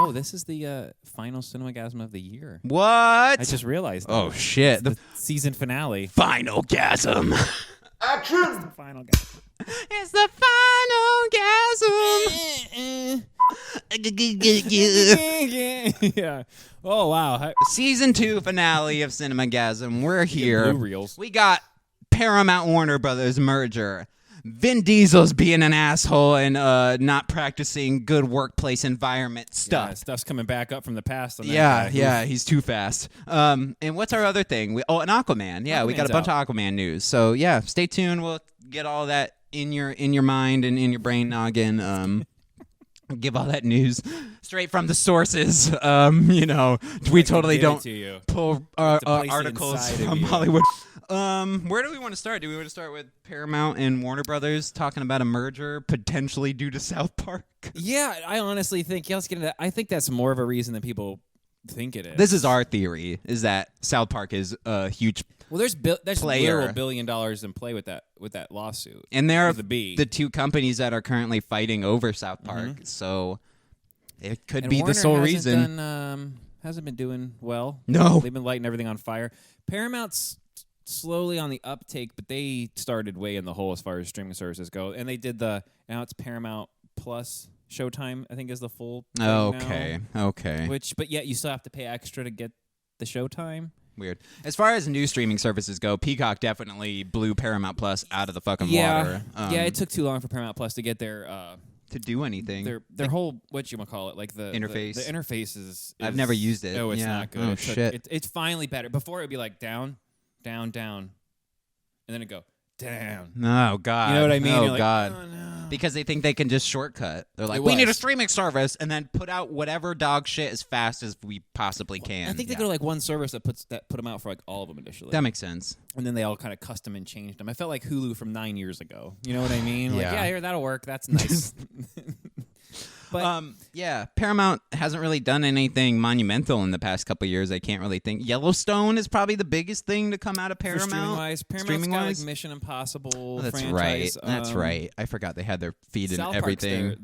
Oh, this is the final Cinemagasm of the year. What? I just realized that. Oh, shit. The season finale. Final gasm. Action! It's the final gasm. It's the final gasm. Yeah. Oh, wow. Season 2 finale of Cinemagasm. We're here. Blue reels. We got Paramount Warner Brothers merger. Vin Diesel's being an asshole and not practicing good workplace environment stuff. Yeah, stuff's coming back up from the past. On that guy. Yeah, he's too fast. And what's our other thing? An Aquaman. Yeah, we got a bunch of Aquaman news. So yeah, stay tuned. We'll get all that in your mind and in your brain noggin. Give all that news straight from the sources. We totally don't pull articles from Hollywood. Where do we want to start? Do we want to start with Paramount and Warner Brothers talking about a merger potentially due to South Park? Yeah, I honestly think, let's get into that. I think that's more of a reason than people think it is. This is our theory, is that South Park is a huge there's player. literal $1 billion in play with that lawsuit. And they're the two companies that are currently fighting over South Park, so it could be Warner the sole reason. Hasn't been doing well. No. They've been lighting everything on fire. Paramount's slowly on the uptake, but they started way in the hole as far as streaming services go. And they did now it's Paramount Plus. Showtime, I think, is the full thing Okay. But yet you still have to pay extra to get the Showtime. Weird. As far as new streaming services go, Peacock definitely blew Paramount Plus out of the fucking water. It took too long for Paramount Plus to get their to do anything. Their whole like the interface. The interface is I've never used it. Oh, it's not good. Oh, shit. It's finally better. Before it'd be like down, down, down, and then it'd go down. Oh, God. You know what I mean? Oh, You're God. Like, oh, no. Because they think they can just shortcut. They're like, we need a streaming service, and then put out whatever dog shit as fast as we possibly can. I think they go to like one service that put them out for like all of them initially. That makes sense. And then they all kind of custom and changed them. I felt like Hulu from 9 years ago. You know what I mean? Yeah. Like, here, that'll work. That's nice. But Paramount hasn't really done anything monumental in the past couple of years. I can't really think. Yellowstone is probably the biggest thing to come out of Paramount. Paramount's got like Mission Impossible. That's franchise. right. That's right. I forgot they had their feet in everything. Park's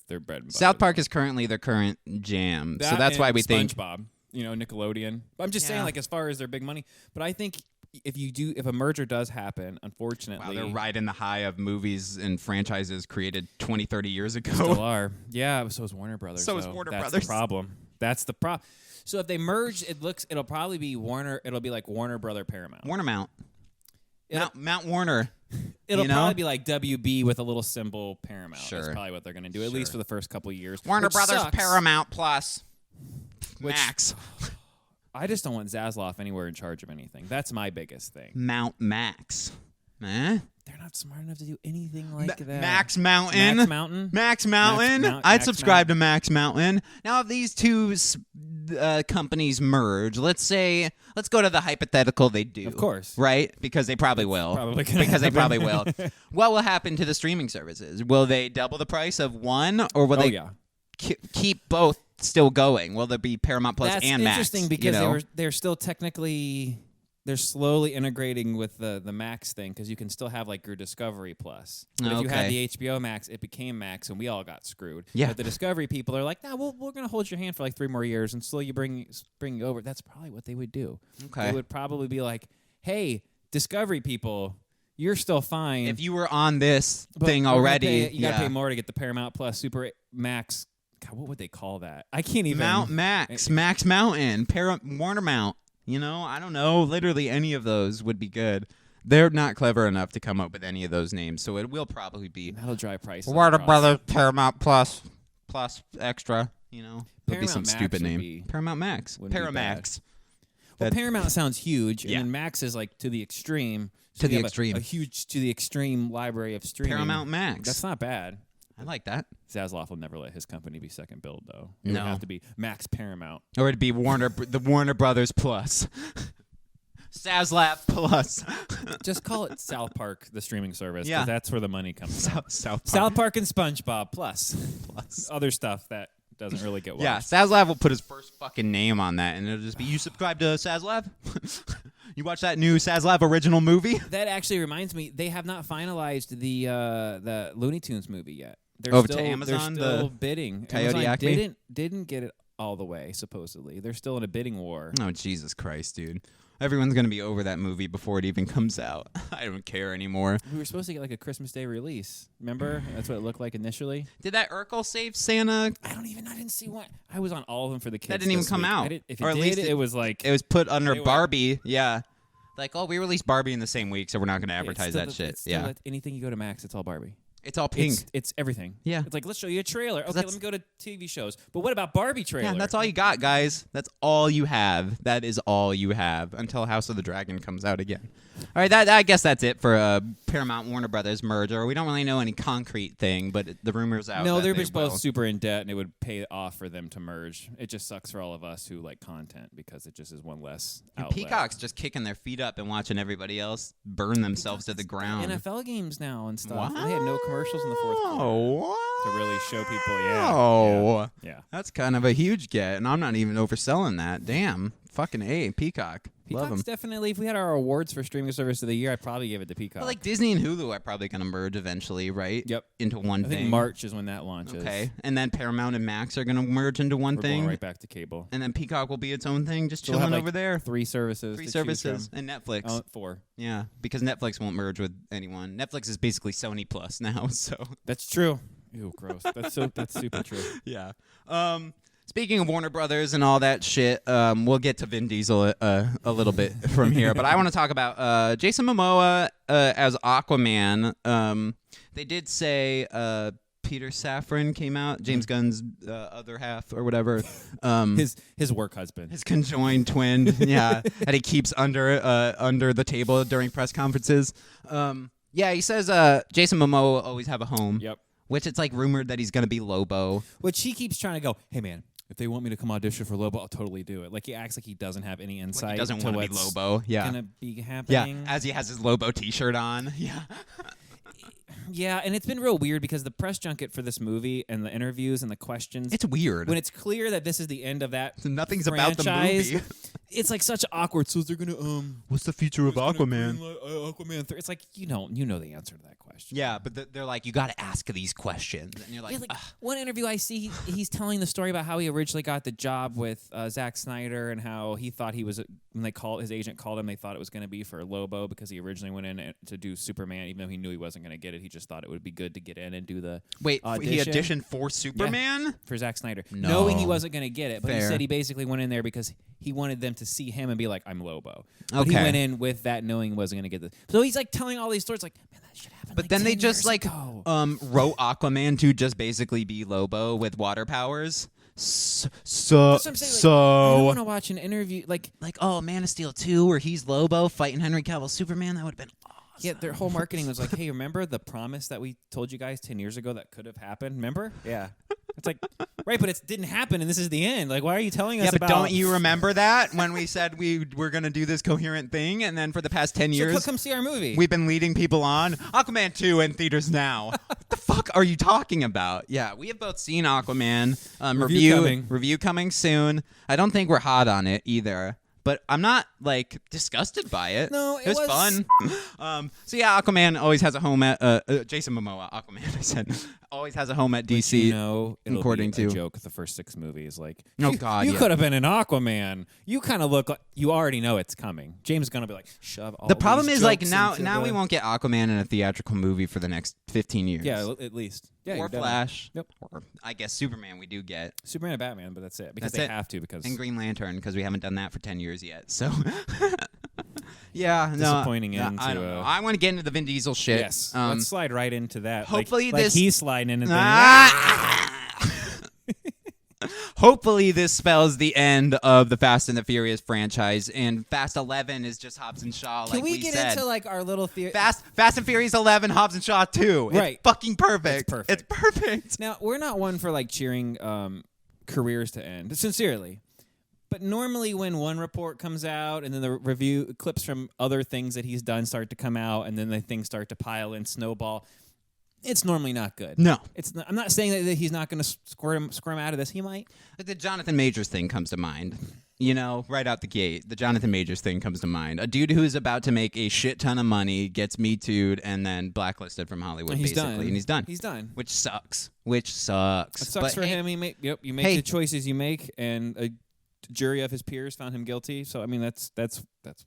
their bread and butter. South Park is currently their current jam, so that's why we think SpongeBob. Nickelodeon. I'm just saying, like, as far as their big money, but I think if a merger does happen, unfortunately, they're riding the high of movies and franchises created 20, 30 years ago. Still are. Yeah, so is Warner Brothers. So is Warner Brothers. That's the problem. That's the problem. So if they merge, it'll probably be Warner. It'll be like Warner Brother Paramount. Warner Mount. Mount Warner. It'll probably be like WB with a little symbol Paramount. Sure. That's probably what they're going to do, at least for the first couple of years. Warner Brothers sucks. Paramount Plus. Max. I just don't want Zaslav anywhere in charge of anything. That's my biggest thing. Mount Max. Eh? They're not smart enough to do anything like that. Max Mountain. Max Mountain? Max Mountain. I'd subscribe to Max Mountain. Now, if these two companies merge, let's go to the hypothetical they do. Of course. Right? Because they probably will. They probably will. What will happen to the streaming services? Will they double the price of one, or will they keep both still going? Will there be Paramount Plus and Max? That's interesting because they're still technically... They're slowly integrating with the Max thing because you can still have like your Discovery Plus. But if you had the HBO Max, it became Max, and we all got screwed. Yeah. But the Discovery people are like, we're going to hold your hand for like 3 more years and slowly bring you over. That's probably what they would do. Okay. They would probably be like, hey, Discovery people, you're still fine. If you were on this thing already. You got to pay more to get the Paramount Plus Super Max. God, what would they call that? I can't even. Mount Max. Max Mountain. Warner Mount. I don't know. Literally any of those would be good. They're not clever enough to come up with any of those names, so it will probably be that'll drive prices. Warner Brothers Paramount Plus Extra. There'll be some Max stupid name. Paramount Max. Paramax. Well, Paramount sounds huge, and then Max is like to the extreme. So to the extreme. A huge to the extreme library of streaming. Paramount Max. That's not bad. I like that. Zaslav will never let his company be second billed, though. It No. would have to be Max Paramount. Or it'd be the Warner Brothers Plus. Zaslav Plus. Just call it South Park, the streaming service. Yeah. That's where the money comes from. South Park and SpongeBob Plus. Other stuff that doesn't really get watched. Yeah, Zaslav will put his first fucking name on that, and it'll just be, you subscribe to Zaslav? You watch that new Zaslav original movie? That actually reminds me, they have not finalized the Looney Tunes movie yet. They're Over still, to Amazon, They're still the bidding. Coyote Amazon Acme? didn't get it all the way. Supposedly, they're still in a bidding war. Oh, Jesus Christ, dude. Everyone's going to be over that movie before it even comes out. I don't care anymore. We were supposed to get like a Christmas Day release. Remember? That's what it looked like initially. Did that Urkel save Santa? I didn't see one. I was on all of them for the kids. That didn't even this come week. out. If Or it at did, least it was like It was put under Anyway. Barbie. Yeah. Like, oh, we released Barbie in the same week, so we're not going to advertise that shit. It's still Yeah. anything you go to Max, it's all Barbie. It's all pink. It's everything. Yeah. It's like, let's show you a trailer. Okay, that's- let me go to TV shows. But what about Barbie trailer? Yeah, that's all you got, guys. That's all you have. That is all you have until House of the Dragon comes out again. All right, I guess that's it for Paramount Warner Brothers merger. We don't really know any concrete thing, but the rumor's out. No, that they're they just both will. super in debt, and it would pay off for them to merge. It just sucks for all of us who like content because it just is one less And outlet. Peacock's just kicking their feet up and watching everybody else burn themselves to the ground. NFL games now and stuff. Wow. They had no commercials in the fourth quarter What? to really show people. Oh, Yeah. that's kind of a huge get, and I'm not even overselling that. Damn, fucking A, Peacock. Love Peacock's them. definitely. If we had our awards for streaming service of the year, I'd probably give it to Peacock. But like Disney and Hulu are probably going to merge eventually, right? Yep. Into one I thing. think March is when that launches. Okay, and then Paramount and Max are going to merge into one We're thing, going right back to cable. and then Peacock will be its own thing, just So we'll chilling have, like, over there. Three services. Three to choose services from. and Netflix. Oh, 4. Yeah, because Netflix won't merge with anyone. Netflix is basically Sony Plus now, so That's true. Ew, gross. That's super true. yeah. Speaking of Warner Brothers and all that shit, we'll get to Vin Diesel a little bit from here, but I want to talk about Jason Momoa as Aquaman. They did say Peter Safran came out, James Gunn's other half or whatever. His work husband. His conjoined twin, yeah, that he keeps under the table during press conferences. Yeah, he says Jason Momoa will always have a home. Yep. Which it's like rumored that he's gonna be Lobo. Which he keeps trying to go, hey man, if they want me to come audition for Lobo, I'll totally do it. Like he acts like he doesn't have any insight. Like he doesn't to want to be what's Lobo. Yeah. gonna be Yeah, happening. as he has his Lobo T-shirt on. Yeah. Yeah, and it's been real weird because the press junket for this movie and the interviews and the questions. It's weird. When it's clear that this is the end of that Nothing's franchise, about the movie. It's like such awkward. So they're gonna What's the future of Aquaman? Aquaman 3. It's like you know the answer to that question. Yeah, but they're like, you got to ask these questions, and you're like, Yeah, like "Ugh." one interview I see, he's telling the story about how he originally got the job with Zack Snyder and how he thought he was when his agent called him, they thought it was going to be for Lobo because he originally went in to do Superman, even though he knew he wasn't going to get it. He just thought it would be good to get in and do the Wait, he audition. auditioned for Superman? for Zack Snyder, No. knowing he wasn't going to get it. But he Fair. said he basically went in there because he wanted them to see him and be like, "I'm Lobo." But he Okay. went in with that knowing he wasn't going to get this. So he's like telling all these stories, like, "Man, that shit happened." But like then they 10 just years like ago." wrote Aquaman to just basically be Lobo with water powers. So That's what I'm saying, like, I don't want to watch an interview like. oh, Man of Steel 2 where he's Lobo fighting Henry Cavill's Superman, that would have been awesome. Yeah, their whole marketing was like, "Hey, remember the promise that we told you guys 10 years ago that could have happened? Remember?" Yeah. It's like, right, but it didn't happen, and this is the end. Like, why are you telling us Yeah, but about... don't you remember that when we said we were going to do this coherent thing, and then for the past 10 Sure, years, come see our movie. we've been leading people on Aquaman 2 in theaters now. What the fuck are you talking about? Yeah, we have both seen Aquaman. Review coming soon. I don't think we're hot on it either. But I'm not, like, disgusted by it. No, it was fun. So, yeah, Aquaman always has a home at... Jason Momoa, Aquaman, I said. Always has a home at DC. You know, it'll according be a to- joke the first 6 movies. Like, Oh, God, you yeah. could have been an Aquaman. You kind of look like... You already know it's coming. James is going to be like, shove all The problem these is, like, jokes now into we the- won't get Aquaman in a theatrical movie for the next 15 years. Yeah, at least. Yeah, or you're done. Flash. Yep. Or, I guess, Superman we do get. Superman and Batman, but that's it. Because That's they it. have to, because... And Green Lantern, because we haven't done that for 10 years yet. So, yeah. Disappointing no, end I to, don't know. I want to get into the Vin Diesel shit. Yes. Let's slide right into that. hopefully like this- he's sliding into things. Hopefully this spells the end of the Fast and the Furious franchise, and Fast 11 is just Hobbs and Shaw, like Can we we get said. into like our little theory? Fast and Furious 11, Hobbs and Shaw 2. Right. It's fucking perfect. It's perfect. It's perfect. Now, we're not one for like cheering careers to end, sincerely. But normally when one report comes out and then the review clips from other things that he's done start to come out and then the things start to pile and snowball, it's normally not good. No. It's not, I'm not saying that he's not going to squirm out of this. He might. Like the Jonathan Majors thing comes to mind. You know, right out the gate, the Jonathan Majors thing comes to mind. A dude who's about to make a shit ton of money gets Me Too'd and then blacklisted from Hollywood, And he's basically. done. And he's done. He's done. Which sucks. Which sucks. It sucks for him. You make the choices you make, and a jury of his peers found him guilty. So I mean, that's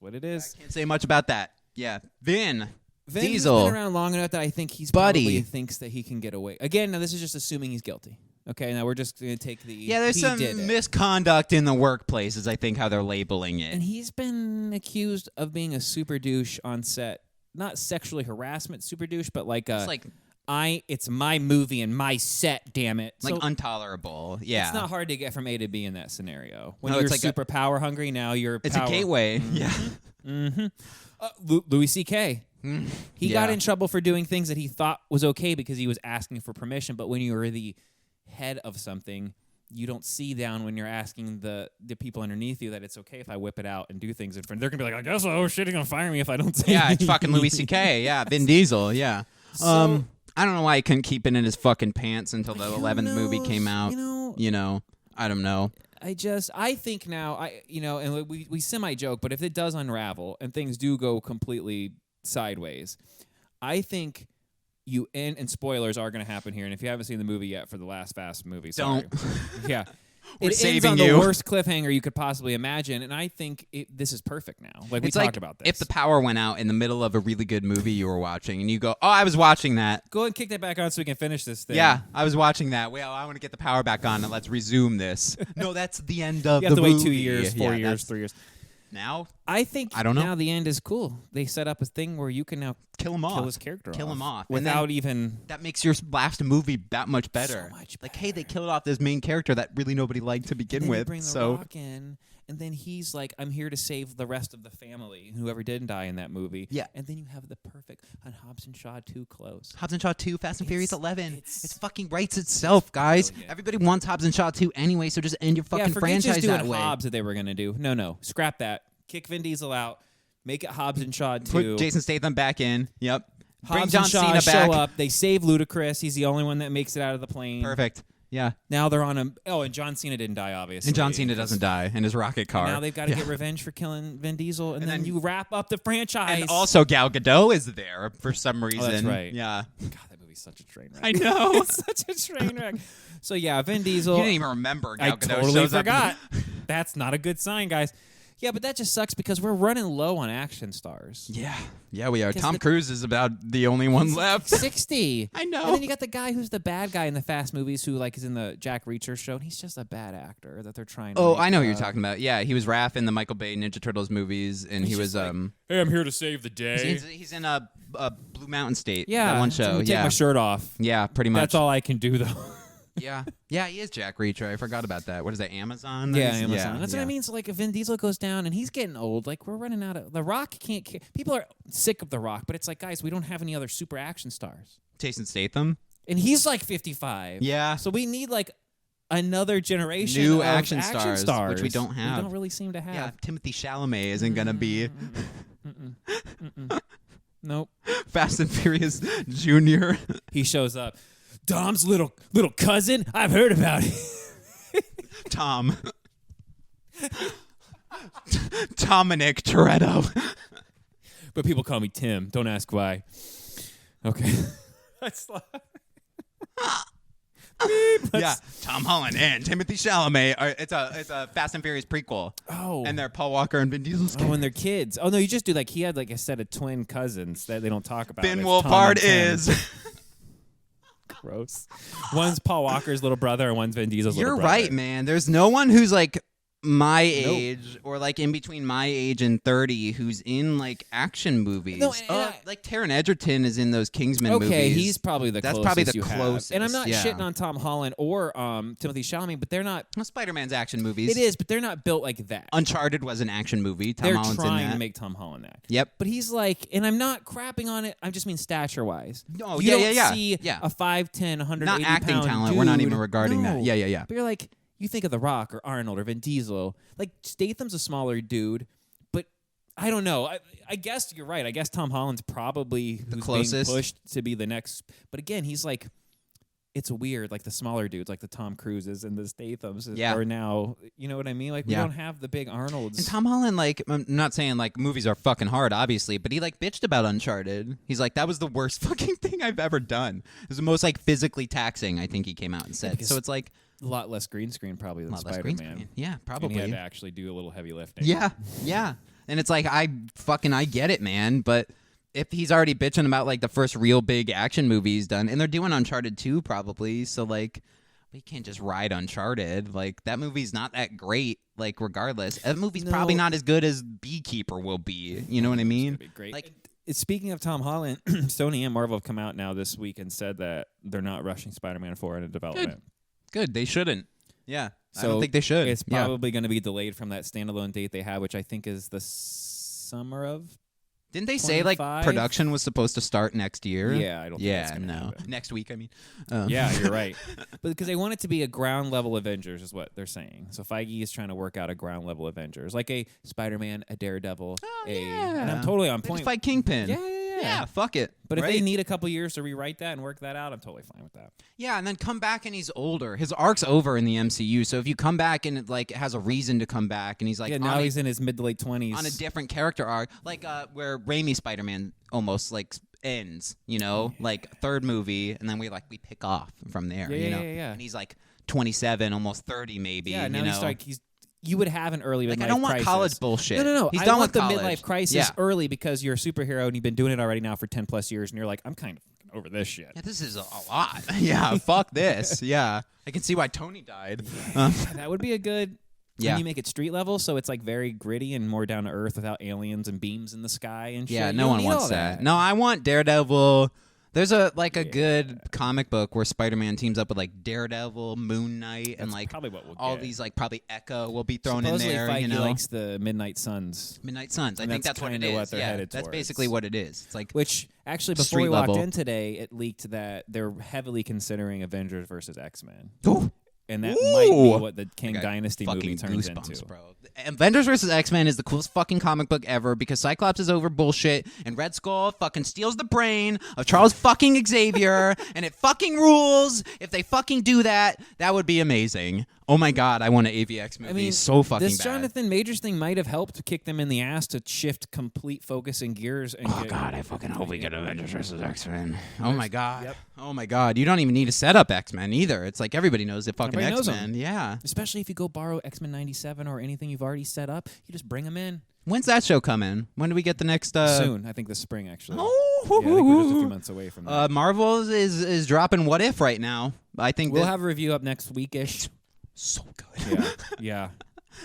what it is. I can't say much about that. Yeah, Vin Diesel has been around long enough that I think he's Buddy. probably thinks that he can get away. Again, now this is just assuming he's guilty. Okay, now we're just going to take the there's some misconduct in the workplace, is I think how they're labeling it. And he's been accused of being a super douche on set. Not sexually harassment super douche, but it's my movie and my set, damn it. Like intolerable. Yeah. It's not hard to get from A to B in that scenario. When No, you're it's like super power hungry, now you're It's a gateway. Yeah. Mm-hmm. Louis C.K. He got in trouble for doing things that he thought was okay because he was asking for permission, but when you're the head of something, you don't see down when you're asking the people underneath you that it's okay if I whip it out and do things in front. They're gonna be like, I guess shit, he's gonna fire me if I don't say. Yeah, it's fucking Louis C.K. Yeah, Vin Diesel. Yeah. So, I don't know why he couldn't keep it in his fucking pants until the 11th movie came out. You know, I don't know. I think now, and we semi-joke, but if it does unravel and things do go completely sideways, I think and spoilers are going to happen here, and if you haven't seen the movie yet for the last Fast movie, sorry. Don't. Yeah. We're it saving ends on you. the worst cliffhanger you could possibly imagine, and I think this is perfect now. Like, we talked about this. If the power went out in the middle of a really good movie you were watching, and you go, oh, I was watching that. Go ahead and kick that back on so we can finish this thing. Yeah, I was watching that. Well, I want to get the power back on, and let's resume this. No, that's the end of you the have to movie. wait 2 years, 4 years, 3 years. Now? I think I don't know. now the end is cool. They set up a thing where you can now kill him off. Kill his character Kill off. him off. Without even... That makes your last movie that much better. So much better. Like, hey, they killed off this main character that really nobody liked to begin with. Bring the Rock in, and then he's like, I'm here to save the rest of the family, whoever didn't die in that movie. Yeah. And then you have the perfect... And Hobbs and Shaw 2 close. Hobbs and Shaw 2, Fast and Furious 11. It fucking writes itself, guys. Brilliant. Everybody wants Hobbs and Shaw 2 anyway, so just end your fucking franchise just doing that way. Hobbs that they were going to do. No. Scrap that. Kick Vin Diesel out. Make it Hobbs and Shaw 2. Put Jason Statham back in. Yep. Bring Hobbs John and Shaw Cena show back. up. They save Ludacris. He's the only one that makes it out of the plane. Perfect. Yeah. Now they're on a... Oh, and John Cena didn't die, obviously. And John Cena doesn't die in his rocket car. Now they've got to get revenge for killing Vin Diesel, and then you wrap up the franchise. And also Gal Gadot is there for some reason. Oh, that's right. Yeah. God, that movie's such a train wreck. I know. It's such a train wreck. So, yeah, Vin Diesel... You didn't even remember Gal I Gadot totally shows forgot. up. That's not a good sign, guys. Yeah, but that just sucks because we're running low on action stars. Yeah, we are. Tom Cruise is about the only one left. 60. I know. And then you got the guy who's the bad guy in the Fast movies who is in the Jack Reacher show, and he's just a bad actor that they're trying to Oh, make, I know what you're talking about. Yeah, he was Raph in the Michael Bay Ninja Turtles movies, and he was hey, I'm here to save the day. he's in a Blue Mountain State. Yeah, that one show. take my shirt off. Yeah, pretty much. That's all I can do, though. Yeah, he is Jack Reacher. I forgot about that. What is that, Amazon? Yeah, Amazon. That's what I mean. So, if Vin Diesel goes down and he's getting old, we're running out of... The Rock can't... People are sick of The Rock, but it's like, guys, we don't have any other super action stars. Jason Statham. And he's 55. Yeah. So we need another generation New of action stars, which we don't have. We don't really seem to have. Yeah, Timothy Chalamet isn't going to be Nope. Fast and Furious Jr. He shows up. Dom's little cousin? I've heard about it. Tom. Dominic Toretto. But people call me Tim. Don't ask why. Okay. Yeah, Tom Holland and Timothy Chalamet. It's a Fast and Furious prequel. Oh. And they're Paul Walker and Vin Diesel's Oh, and they're kids. Oh, no, you just do he had a set of twin cousins that they don't talk about. Ben It's Wolfhard Tom and Tim. is... Gross. One's Paul Walker's little brother and one's Vin Diesel's little brother. You're right, man. There's no one who's my age or in between my age and 30 who's in action movies. No, Taron Egerton is in those Kingsman movies. Okay, he's probably the That's closest probably the you closest. have. And I'm not yeah. shitting on Tom Holland or Timothy Chalamet, but they're not... Well, Spider-Man's action movies. It is, but they're not built like that. Uncharted was an action movie. Tom they're Holland's in trying that. to make Tom Holland that. Yep. But he's and I'm not crapping on it. I just mean stature-wise. No, you don't yeah. see a 5'10", 180 Not acting pound talent. dude. We're not even regarding No. that. Yeah. But you're you think of The Rock or Arnold or Vin Diesel. Statham's a smaller dude, but I don't know. I guess you're right. I guess Tom Holland's probably the who's closest being pushed to be the next. But again, he's like, it's weird. Like the smaller dudes, like the Tom Cruises and the Stathams, are now. You know what I mean? Like we don't have the big Arnolds. And Tom Holland, like, I'm not saying like movies are fucking hard, obviously, but he like bitched about Uncharted. He's like, that was the worst fucking thing I've ever done. It was the most like physically taxing. I think he came out and said. So it's like. A lot less green screen probably than Spider-Man. Yeah, probably. And he had to actually do a little heavy lifting. Yeah. And it's like, I get it, man. But if he's already bitching about, like, the first real big action movie he's done, and they're doing Uncharted 2 probably, so, like, we can't just ride Uncharted. Like, that movie's not that great, like, regardless. That movie's probably not as good as Beekeeper will be. You know what I mean? It's gonna be great. Like, speaking of Tom Holland, Sony and Marvel have come out now this week and said that they're not rushing Spider-Man 4 into development. Good. They shouldn't. Yeah. So I don't think they should. It's probably going to be delayed from that standalone date they have, which I think is the summer of. Didn't they say like production was supposed to start next year? Yeah, I don't. think that's gonna happen. Next week. I mean. Yeah, you're right. But because they want it to be a ground level Avengers, is what they're saying. So Feige is trying to work out a ground level Avengers, like a Spider-Man, a Daredevil, and I'm totally on point. Just fight Kingpin. Yeah, fuck it. But if they need a couple years to rewrite that and work that out, I'm totally fine with that. Yeah, and then come back and he's older. His arc's over in the MCU. So if you come back and it like has a reason to come back, and he's like, now he's in his mid to late 20s on a different character arc, like where Raimi Spider-Man almost like ends. You know, like third movie, and then we pick off from there. Yeah. And he's like 27, almost 30, maybe. Yeah, now you would have an early midlife crisis. I don't want college bullshit. No. He's I done want with the college. midlife crisis early because you're a superhero and you've been doing it already now for 10 plus years, and you're like, I'm kind of over this shit. Yeah, this is a lot. Yeah, fuck this. Yeah, I can see why Tony died. That would be a good. Yeah, and you make it street level, so it's like very gritty and more down to earth without aliens and beams in the sky and shit. Yeah, no one wants that. No, I want Daredevil. There's a good comic book where Spider-Man teams up with like Daredevil, Moon Knight, and like probably what we'll all get. these like probably Echo will be thrown Supposedly in there. Feige likes the Midnight Suns. Midnight Suns. I think that's what it is. What they're headed that's towards. basically what it is. It's like which actually before we street walked level. in today, it leaked that they're heavily considering Avengers versus X-Men. Ooh. And that might be what the King Dynasty movie turns goosebumps, into. Bro. Avengers vs. X-Men is the coolest fucking comic book ever because Cyclops is over bullshit and Red Skull fucking steals the brain of Charles fucking Xavier and it fucking rules. If they fucking do that, that would be amazing. Oh my god, I want an AVX movie so fucking this bad. Jonathan Majors thing might have helped kick them in the ass to shift complete focus and gears. And God, I fucking hope we get Avengers vs. X-Men. Oh my god. Yep. Oh my god. You don't even need to set up X-Men either. It's like everybody knows the fucking X-Men. Yeah. Especially if you go borrow X-Men 97 or anything you've already set up, you just bring them in. When's that show coming? When do we get the next? Soon, I think this spring actually. Oh, yeah, I think we're just a few months away from that. Marvel is dropping What If right now. I think we'll have a review up next weekish. So good. Yeah.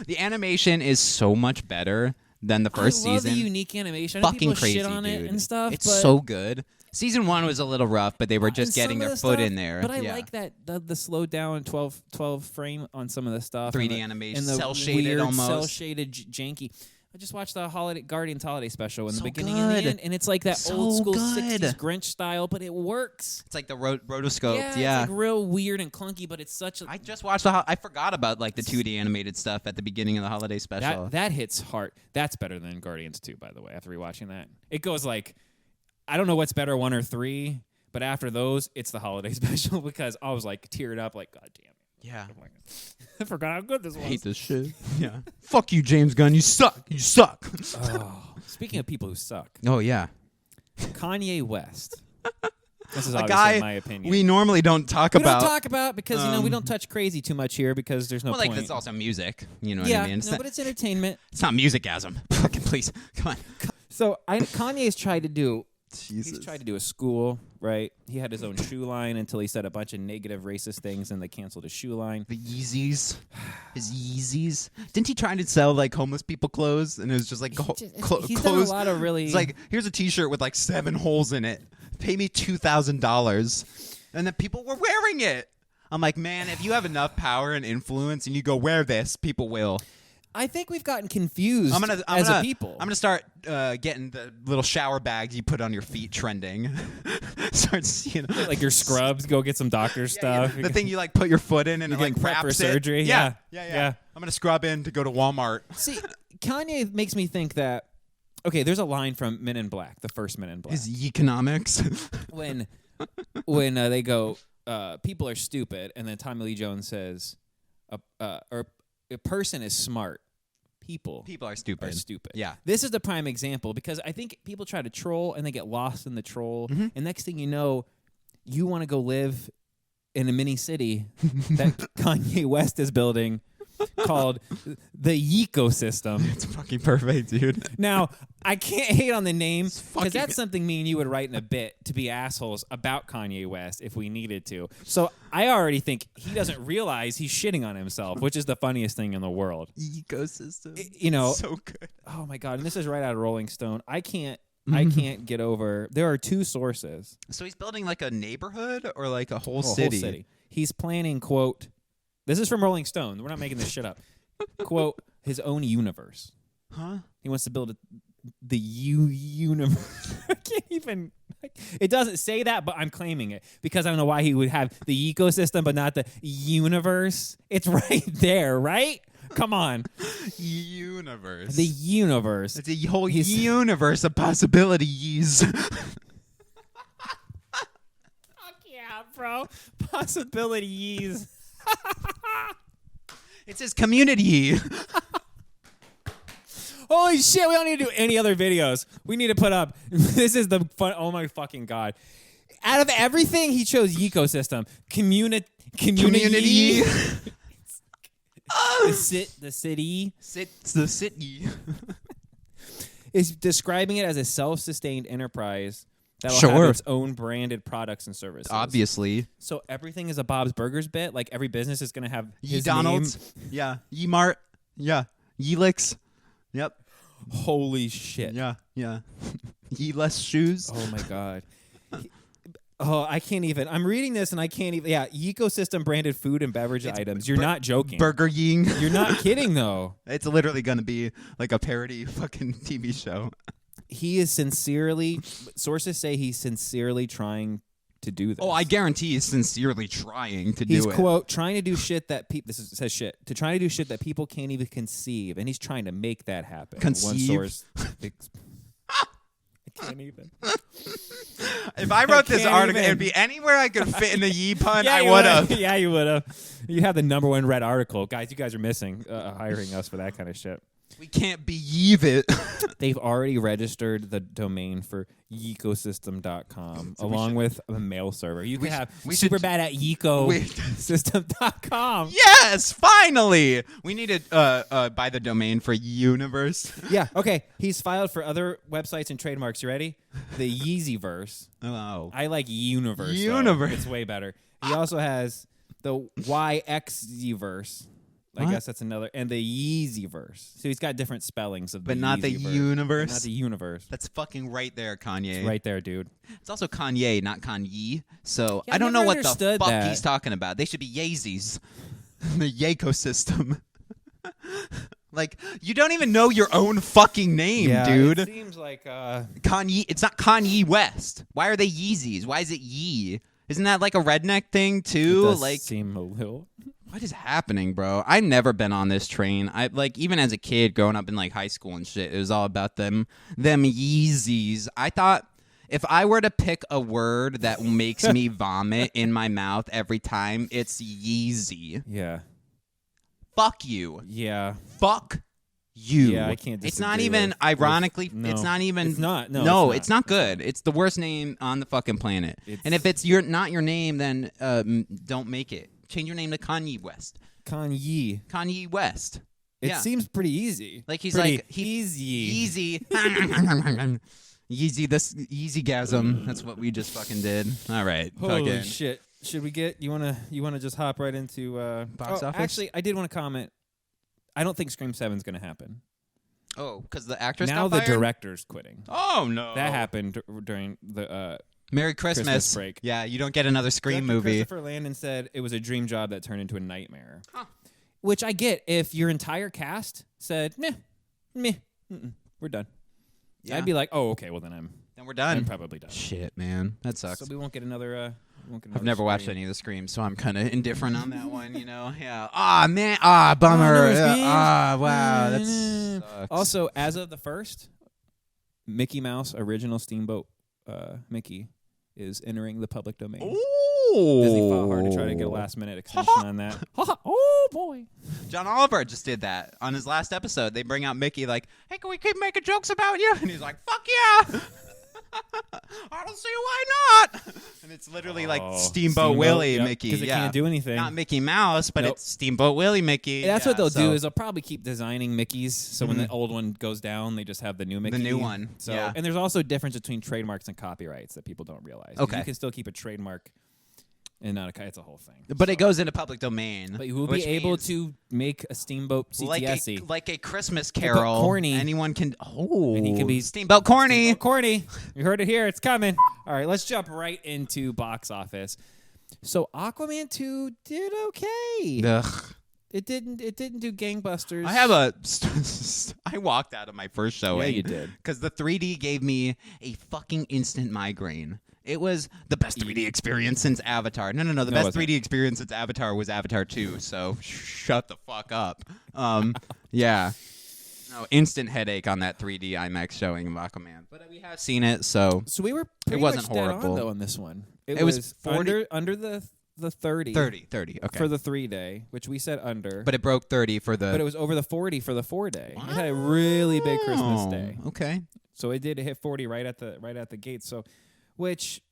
The animation is so much better than the first season. I love the unique animation. I know Fucking people crazy, shit on dude. it and stuff. It's so good. Season 1 was a little rough, but they were just getting their foot in there. But I like that the slowed down 12 frame on some of the stuff. 3D animation, and the cell shaded weird almost. Cell shaded janky. I just watched the Guardians holiday special in the beginning and the end, and it's like that old school 60s Grinch style, but it works. It's like the rotoscope. Yeah, it's like real weird and clunky, but it's such a... I just watched I forgot about like the 2D animated stuff at the beginning of the holiday special. That hits hard. That's better than Guardians 2, by the way, after rewatching that. It goes like, I don't know what's better, 1 or 3, but after those, it's the holiday special because I was like teared up like, God damn it. Yeah. I forgot how good this was. I hate this shit. Yeah. Fuck you, James Gunn. You suck. You suck. Speaking of people who suck. Oh, yeah. Kanye West. This is a obviously guy my opinion. We normally don't talk about. We don't talk about because, we don't touch crazy too much here because there's no point. Like, it's also music. You know what I mean? But it's entertainment. It's not music-asm. Fucking please. Come on. So Kanye's tried to do... Jesus. He's tried to do a school, right? He had his own shoe line until he said a bunch of negative racist things and they canceled his shoe line. The Yeezys. His Yeezys. Didn't he try to sell like homeless people clothes? And it was just like he's done a lot of really... It's like, here's a t-shirt with like 7 holes in it. Pay me $2,000. And then people were wearing it. I'm like, man, if you have enough power and influence and you go wear this, people will. I think we've gotten confused as a people. I'm going to start getting the little shower bags you put on your feet trending. Like your scrubs, go get some doctor stuff. Yeah. The thing you like put your foot in and it like prep for wraps surgery. Yeah. I'm going to scrub in to go to Walmart. See, Kanye makes me think that Okay, there's a line from Men in Black, the first Men in Black. His economics. when they go, people are stupid, and then Tommy Lee Jones says, or a person is smart. People are stupid. Yeah. This is the prime example because I think people try to troll and they get lost in the troll. Mm-hmm. And next thing you know, you want to go live in a mini city that Kanye West is building called the ecosystem. It's fucking perfect, dude. Now, I can't hate on the name because that's something me and you would write in a bit to be assholes about Kanye West if we needed to. So I already think he doesn't realize he's shitting on himself, which is the funniest thing in the world. Ecosystem. So good. Oh my God. And this is right out of Rolling Stone. I can't get over. There are two sources. So he's building like a neighborhood or like a whole city? He's planning, quote, this is from Rolling Stone. We're not making this shit up. Quote, his own universe. Huh? He wants to build the universe. I can't even. It doesn't say that, but I'm claiming it because I don't know why he would have the ecosystem but not the universe. It's right there, right? Come on. Universe. The universe. It's a whole universe of possibilities. Fuck yeah, bro. Possibilities. It says community. Holy shit, we don't need to do any other videos. We need to put up. This is the fun. Oh my fucking God. Out of everything, he chose ecosystem. Community. The city. The city. Is describing it as a self-sustained enterprise that'll have its own branded products and services. Obviously. So everything is a Bob's Burgers bit. Like every business is going to have his Donald's. name. Yeah. Mart. Yeah. Yelix. Yep. Holy shit. Yeah. Less shoes. Oh my God. I can't even. I'm reading this and I can't even. Yeah, ecosystem branded food and beverage items. You're not joking. Burger Ying. You're not kidding though. It's literally going to be like a parody fucking TV show. He is sincerely. Sources say he's sincerely trying to do this. Oh, I guarantee he's sincerely trying to do it. He's, quote, trying to do shit that people. This says shit. To try to do shit that people can't even conceive, and he's trying to make that happen. Conceive. One source. I can't even. If I wrote this article, it'd be anywhere I could fit in a yee pun. Yeah, I would have. Yeah, you would have. You have the #1 read article, guys. You guys are missing hiring us for that kind of shit. We can't believe it. They've already registered the domain for ecosystem.com along with a mail server. You can have super bad at ecosystem.com. Yes, finally. We need to buy the domain for universe. Yeah, okay. He's filed for other websites and trademarks. You ready? The Yeezyverse. Oh. I like universe. Universe. It's way better. He also has the YXZverse. I guess that's another. And the Yeezyverse. So he's got different spellings of the But not the Yeezyverse. universe? Not the universe. That's fucking right there, Kanye. It's right there, dude. It's also Kanye, not Kanye. So Yeah, I don't know what the understood fuck that. he's talking about. They should be Yeezys. The Yecosystem. Like, you don't even know your own fucking name, dude. It seems like Kanye. It's not Kanye West. Why are they Yeezys? Why is it Yee? Isn't that like a redneck thing too? It does like, seem a little. what is happening, bro? I've never been on this train. I like even as a kid growing up in like high school and shit, it was all about them Yeezys. I thought if I were to pick a word that makes me vomit in my mouth every time, it's Yeezy. Yeah. Fuck you. Yeah. Fuck you. Yeah, I can't disagree. It's not even, ironically, no. it's not even. It's not. No, no, it's it's not good. It's the worst name on the fucking planet. And if it's not your name, then don't make it. Change your name to Kanye West. Kanye. Kanye West. It seems pretty easy. Like he's pretty like easy. Yeezy, this Yeezygasm. That's what we just fucking did. All right. Holy shit. Should we get you wanna just hop right into box office? Actually, I did want to comment. I don't think Scream 7's gonna happen. Oh, because the actress now got the fired? director's quitting. Oh no. That happened during the Merry Christmas break. Yeah, you don't get another Scream movie. Christopher Landon said it was a dream job that turned into a nightmare. Huh. Which I get. If your entire cast said, meh, we're done. Yeah. I'd be like, oh, okay, well then we're done. I'm probably done. Shit, man. That sucks. So we won't get another... I've never watched any of the Screams, so I'm kind of indifferent on that one, you know? Yeah. Ah, man. Ah, bummer. Ah, wow. That sucks. Also, as of the 1st, Mickey Mouse original Steamboat Mickey is entering the public domain. Ooh. Disney fought hard to try to get a last-minute extension on that. Oh, boy. John Oliver just did that on his last episode. They bring out Mickey like, hey, can we keep making jokes about you? And he's like, fuck yeah. I don't see why not. And it's literally like Steamboat Willie Mickey. Because they can't do anything. Not Mickey Mouse, but it's Steamboat Willie Mickey. That's what they'll do is they'll probably keep designing Mickeys. So when the old one goes down, they just have the new Mickey. The new one. So, and there's also a difference between trademarks and copyrights that people don't realize. Okay. You can still keep a trademark and not it's a whole thing. But it goes into public domain. But you will be able to make a Steamboat CTSE. Like a Christmas Carol. Corny. Anyone can. Oh. And he can be Steamboat Corny. Steamboat Corny. You heard it here. It's coming. All right, let's jump right into box office. So Aquaman 2 did okay. Ugh. It didn't do gangbusters. I walked out of my first showing. Yeah, you did. Because the 3D gave me a fucking instant migraine. It was the best 3D experience since Avatar. No. The best 3D experience since Avatar was Avatar 2. So shut the fuck up. Yeah. No, instant headache on that 3D IMAX showing of Aquaman. But we have seen it, so we were pretty it wasn't much dead horrible on, though, on this one. It was 40? under the 30. 30, okay. For the 3-day, which we said under. But it broke 30 for the... But it was over the 40 for the 4-day. It had a really big Christmas day. Okay. So it did hit 40 right at the gate. So, which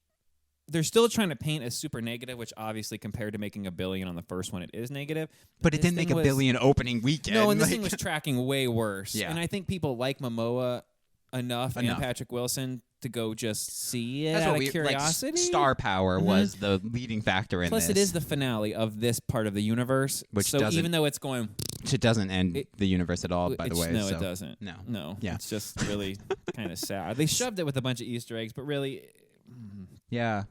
they're still trying to paint as super negative, which obviously compared to making $1 billion on the first one, it is negative. But it didn't make $1 billion opening weekend. No, and this thing was tracking way worse. Yeah. And I think people like Momoa enough. And Patrick Wilson to go just see it out of curiosity. Like, star power was the leading factor in Plus, this. it is the finale of this part of the universe. Which so even though it's going... It doesn't end the universe at all, by the way. No, it doesn't. No. Yeah. It's just really kind of sad. They shoved it with a bunch of Easter eggs, but really... Yeah.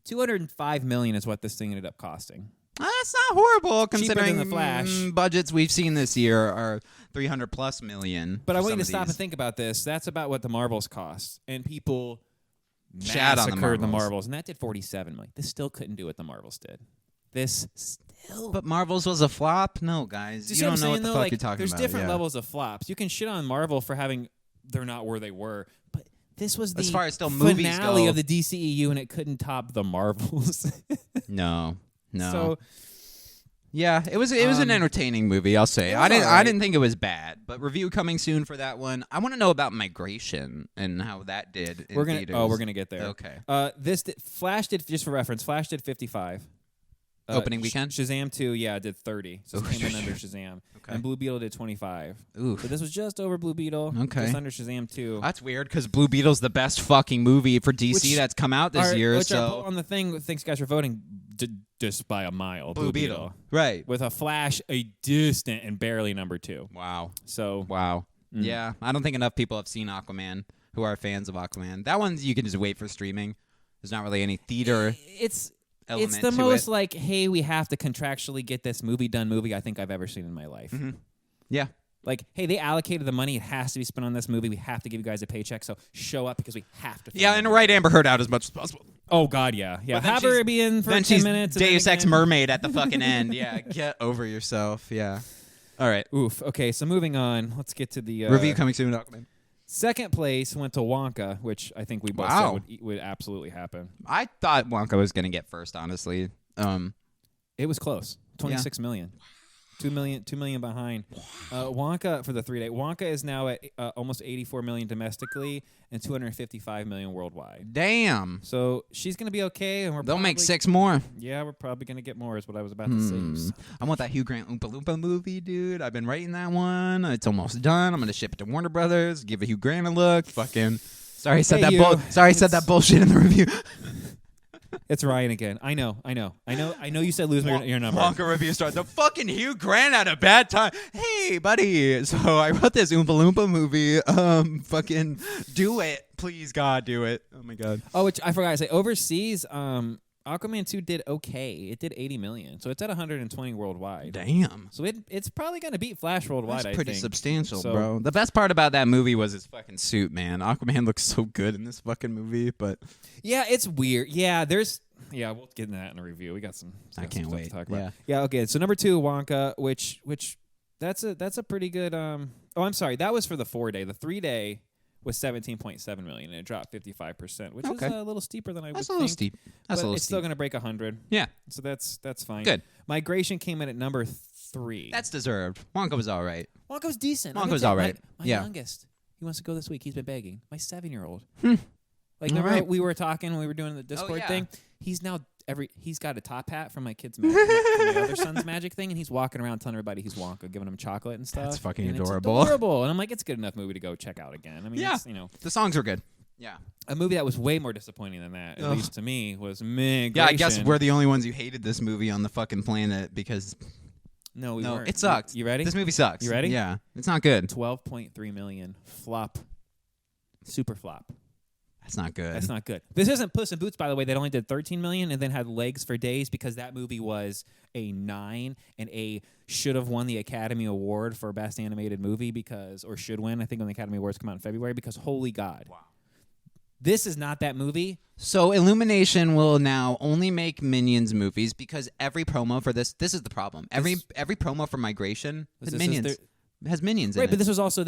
$205 million is what this thing ended up costing. That's not horrible, considering the Flash. Budgets we've seen this year are $300+ million. But I want you to stop and think about this. That's about what the Marvels cost, and people Shat on the Marvels, and that did $47 million. This still couldn't do what the Marvels did. This still. But Marvels was a flop. No, guys, you don't know what the fuck you're talking about. There's different levels of flops. You can shit on Marvel for having they're not where they were, but this was the as far as still movies finale go. of the DCEU, and it couldn't top the Marvels. No. So, yeah, it was an entertaining movie. I'll say I didn't think it was bad, but review coming soon for that one. I want to know about Migration and how that did. In theaters. We're gonna get there. Okay. Flash did, just for reference. Flash did 55. Opening weekend. Shazam 2, did 30. So it came in under Shazam. Okay. And Blue Beetle did 25. Oof. So this was just over Blue Beetle. Okay. Just under Shazam 2. That's weird because Blue Beetle's the best fucking movie for DC that's come out this year. Which so on the thing, thanks guys for voting, just by a mile. Blue Beetle. Right. With a Flash, a distant and barely number 2. Wow. So. Wow. Yeah. I don't think enough people have seen Aquaman who are fans of Aquaman. That one you can just wait for streaming. There's not really any theater. It's the most like, hey, we have to contractually get this movie I think I've ever seen in my life. Mm-hmm. Yeah. Like, hey, they allocated the money. It has to be spent on this movie. We have to give you guys a paycheck, so show up because we have to. Yeah, and write Amber Heard out as much as possible. Oh, God, yeah. Have her be in for 10 minutes. Deus Ex Mermaid at the fucking end. Yeah, get over yourself. Yeah. All right. Oof. Okay, so moving on. Let's get to the... review coming soon, Aquaman. Second place went to Wonka, which I think we both said would absolutely happen. I thought Wonka was going to get first, honestly. It was close. 26 million. 2 million behind. Wonka for the 3-day. Wonka is now at almost 84 million domestically and 255 million worldwide. Damn. So she's going to be okay. And they'll make 6 more. Yeah, we're probably going to get more is what I was about to say. I want that Hugh Grant Oompa Loompa movie, dude. I've been writing that one. It's almost done. I'm going to ship it to Warner Brothers. Give a Hugh Grant a look. Fucking. Sorry, I said that bullshit in the review. It's Ryan again. I know. You said lose your number. Wonka review start. The fucking Hugh Grant had a bad time. Hey, buddy. So I wrote this Oompa Loompa movie. Fucking do it. Please, God, do it. Oh, my God. Oh, which I forgot to say. Overseas, Aquaman 2 did okay. It did 80 million. So it's at 120 worldwide. Damn. So it's probably going to beat Flash worldwide, That's pretty substantial, so, bro. The best part about that movie was his fucking suit, man. Aquaman looks so good in this fucking movie, but... Yeah, it's weird. Yeah, we'll get into that in a review. We got some I can't wait. To talk about. Yeah, okay. So number 2, Wonka, which that's a pretty good... Oh, I'm sorry. That was for the 4-day. The 3-day was 17.7 million, and it dropped 55%, which is Okay. a little steeper than I would think. That's a little steep. That's a little it's steep. still going to break 100. Yeah. So that's fine. Good. Migration came in at number 3. That's deserved. Wonka was all right. Wonka was decent. Wonka was all right. My Yeah. youngest, he wants to go this week. He's been begging. My 7-year-old. Like, All remember right. we were talking when we were doing the Discord yeah. thing? He's now he's got a top hat from my kid's magic, from my other son's magic thing, and he's walking around telling everybody he's Wonka, giving him chocolate and stuff. That's fucking and adorable. It's adorable. And I'm like, it's a good enough movie to go check out again. I mean, Yeah. it's, you know, The songs were good. Yeah. a movie that was way more disappointing than that, at least to me, was Migration. Yeah, I guess we're the only ones who hated this movie on the fucking planet because No, we weren't. it sucked. You ready? This movie sucks. You ready? Yeah. It's not good. 12.3 million. Flop. Super flop. That's not good. That's not good. This isn't Puss in Boots, by the way. That only did 13 million and then had legs for days because that movie was a 9 and should have won the Academy Award for Best Animated Movie or should win, I think, when the Academy Awards come out in February because holy God. Wow. This is not that movie. So Illumination will now only make Minions movies because every promo for this is the problem. Every promo for Migration has Minions. Has Minions in right, it. but this was also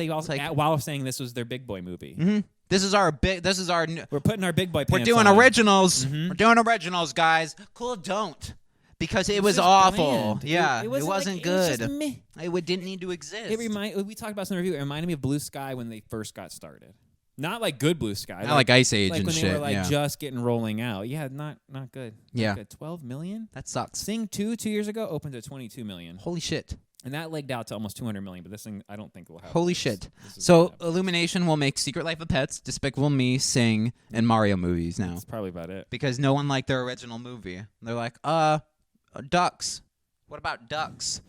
while saying this was their big boy movie. Mm-hmm. This is our We're putting our big boy pants We're doing on. originals. Mm-hmm. We're doing originals, guys. Cool, don't. Because it was just awful. bland. Yeah, it wasn't wasn't good. It was just meh. It didn't need to exist. We talked about this in the review. It reminded me of Blue Sky when they first got started. Not like good Blue Sky. Not like Ice Age like and when shit. they were like yeah. just getting rolling out. Yeah, not good. Yeah. Not good. 12 million? That sucks. Sing 2 years ago opened to 22 million. Holy shit. And that legged out to almost 200 million, but this thing I don't think will have. Holy shit. So Illumination will make Secret Life of Pets, Despicable Me, Sing, and Mario movies now. That's probably about it. Because no one liked their original movie. They're like, Ducks. What about Ducks?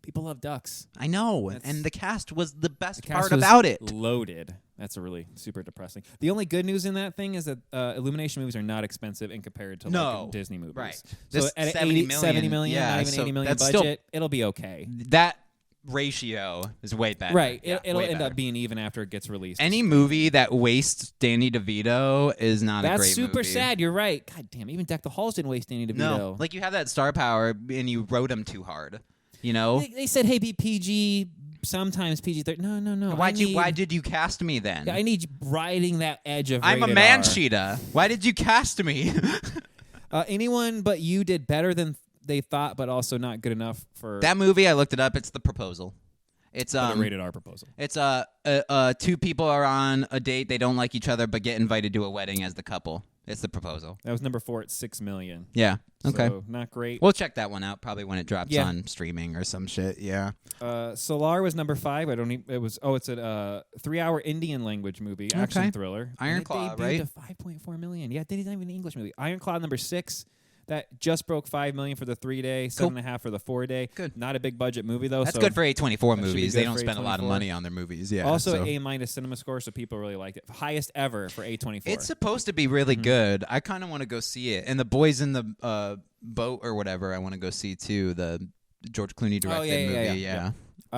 People love ducks. I know. And the cast was the best The cast part was about it. Loaded. That's a really super depressing. The only good news in that thing is that Illumination movies are not expensive in compared to like Disney movies. Right. So This at 70 70 million, yeah, not even so 80 million that's budget, it'll be okay. That ratio is way better. Right. Yeah, It'll way end better. up being even after it gets released. Any movie that wastes Danny DeVito is not a great movie. That's super sad. You're right. God damn, even Deck the Halls didn't waste Danny DeVito. No. Like, you have that star power, and you wrote him too hard. You know? They said, hey, be PG, sometimes PG-13. No. Why did you cast me then? I need riding that edge of I'm a rated man R. cheetah. Why did you cast me? Anyone but you did better than they thought, but also not good enough for That movie, I looked it up. It's The Proposal. It's the rated R proposal. It's two people are on a date. They don't like each other, but get invited to a wedding as the couple. It's The Proposal. That was number 4 at 6 million. Yeah. Okay. So not great. We'll check that one out probably when it drops Yeah. on streaming or some shit. Yeah. Solar was number 5. It's a 3-hour Indian language movie, action Okay. thriller. Iron And it Claw, debuted right? to 5.4 million. Yeah, it isn't even an English movie. Iron Claw number 6. That just broke 5 million for the 3-day, 7.5 for the 4-day. Good. Not a big budget movie though. That's so good for A24 that should be movies. good They don't for spend a lot of A24. money on their movies. Yeah. Also so. A- cinema score, so people really liked it. Highest ever for A24. It's supposed to be really good. I kind of want to go see it. And The Boys in the Boat or whatever, I want to go see too. The George Clooney directed movie. Yeah.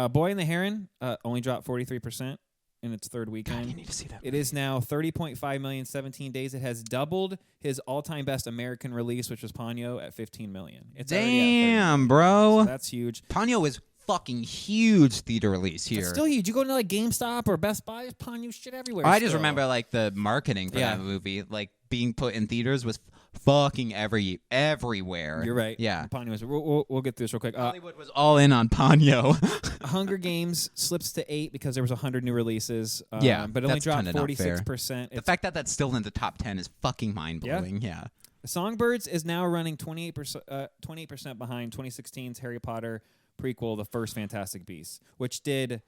Boy and the Heron only dropped 43% in its third God, weekend. you need to see that. It is now 30.5 million, 17 days. It has doubled his all-time best American release, which was Ponyo at 15 million. It's already at 30 Damn, million. bro. So that's huge. Ponyo is fucking huge theater release here. It's still huge. You go to like GameStop or Best Buy, there's Ponyo shit everywhere. I just still. remember like the marketing for Yeah. that movie, like being put in theaters was fucking everywhere. You're right. Yeah. Ponyo is. We'll get through this real quick. Hollywood was all in on Ponyo. Hunger Games slips to 8 because there was 100 new releases. Yeah, but it only that's dropped kinda not fair. 46%. The fact that that's still in the top 10 is fucking mind-blowing. Yeah. Songbirds is now running 28% behind 2016's Harry Potter prequel, The First Fantastic Beasts, which did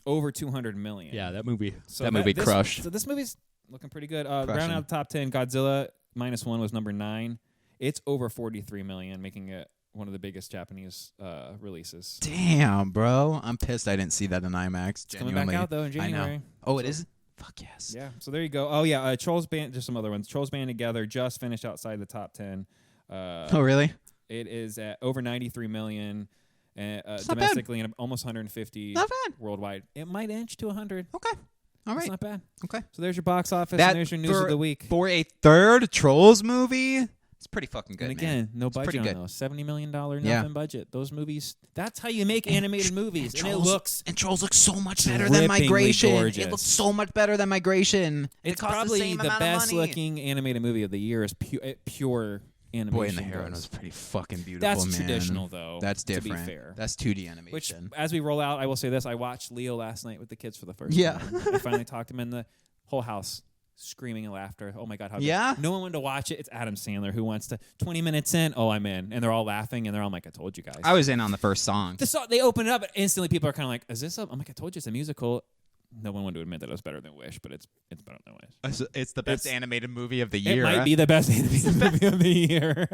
over 200 million. that movie. So that movie crushed. So this movie's looking pretty good. Rounding out the top 10, Godzilla -1 was number 9. It's over 43 million, making it one of the biggest Japanese releases. Damn, bro. I'm pissed I didn't see that in IMAX. It's coming back out though in January. I know. Oh, it is? Fuck yes. Yeah, so there you go. Oh yeah, Trolls Band. Just some other ones. Trolls Band Together just finished outside the top 10. Oh really? It is at over 93 million not domestically and almost 150 Not bad. worldwide. It might inch to 100. Okay. All It's right. not bad. Okay. So there's your box office That and there's your news of the week. For a third Trolls movie, It's pretty fucking good, and again, man. no It's budget pretty on good. those. $70 million nothing budget. Those movies, that's how you make animated movies. And it looks... And Trolls looks so much better than Migration. Gorgeous. It looks so much better than Migration. It's cost probably the same the amount of best money. looking animated movie of the year is pure animation. Boy in the Heron goes. was pretty fucking beautiful, That's man. traditional, though. That's different. To be fair. That's 2D animation. Which, as we roll out, I will say this. I watched Leo last night with the kids for the first Yeah. time. I finally talked him in the whole house. Screaming and laughter. Oh my God, how good. Yeah? No one wanted to watch it. It's Adam Sandler who wants to. 20 minutes in, oh, I'm in. And they're all laughing, and they're all like, I told you guys. I was in on the first song. They open it up, and instantly people are kind of like, is this a... I'm like, I told you it's a musical. No one wanted to admit that it was better than Wish, but it's better than Wish. It's the best animated movie of the It year. might be the best animated movie of the year.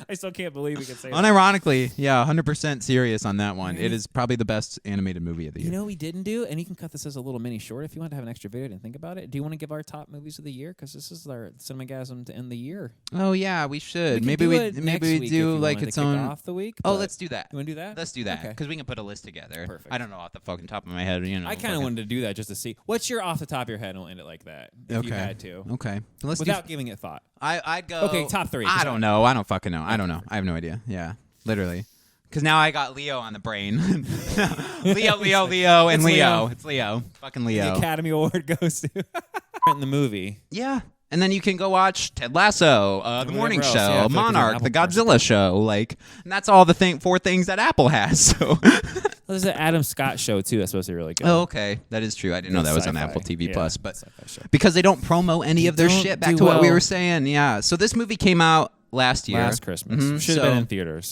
I still can't believe we could say that. Unironically, yeah, 100% serious on that one. It is probably the best animated movie of the year. You know we didn't do, and you can cut this as a little mini short if you want to have an extra video and think about it. Do you want to give our top movies of the year? Because this is our Cinemagasm to end the year. Oh yeah, we should. Maybe we do like its own off the week. Oh, let's do that. You want to do that? Let's do that Okay. because we can put a list together. Perfect. I don't know off the fucking top of my head. I kind of wanted to do that just to see. What's your off the top of your head, and we'll end it like that. If you had to. Okay. Let's Without giving it thought. I'd go. Okay, top three. I don't know. I don't fucking know. I don't know. I have no idea. Yeah, literally. Because now I got Leo on the brain. Leo, and It's Leo. Leo. It's Leo. Fucking The Leo. Academy Award goes to in the movie. Yeah. And then you can go watch Ted Lasso, The Morning else. Show, Yeah, I feel like Monarch, it's The an Apple Godzilla Show, like, and that's all the four things that Apple has. So. There's an Adam Scott show too. That's supposed to be really good. Oh, okay, that is true. I didn't know that was on Sci-fi. Apple TV Yeah, Plus, but sci-fi show. because they don't promo any of their don't shit. Back do to what we well. were saying, yeah. So this movie came out last year. Last Christmas. Mhm, Should have been in theaters.